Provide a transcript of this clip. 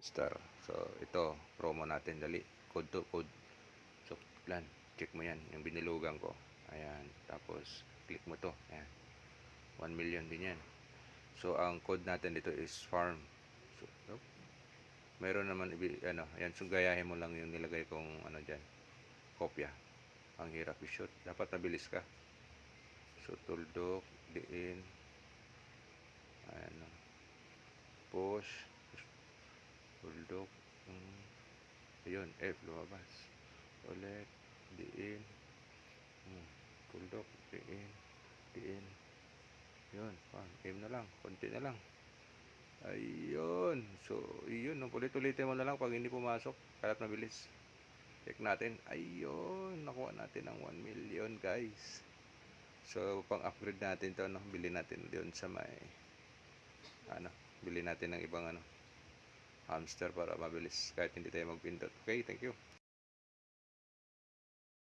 star. So ito promo natin, dali, code to code. So plan, check mo yan yung binilugan ko, ayan, tapos click mo to, ayan, 1 million din yan. So ang code natin dito is farm. So mayroon naman ano, ayan, so gayahin mo lang yung nilagay kong ano dyan, kopya. Ang hirap i-shoot, dapat mabilis ka. So tuldok, diin, ano, push, tuldok, ayun, F, lumabas ulit, diin, tuldok, diin, diin, yun, aim na lang, konti na lang, ayun. So yun, ulit-ulitin mo na lang pag hindi pumasok, kalat mabilis. Check natin, ayun, nakuha natin ang 1 million guys. So pang upgrade natin to, no, bili natin doon sa may ano, bili natin ng ibang ano, hamster para mabilis kahit hindi tayo magpindot. Okay, thank you.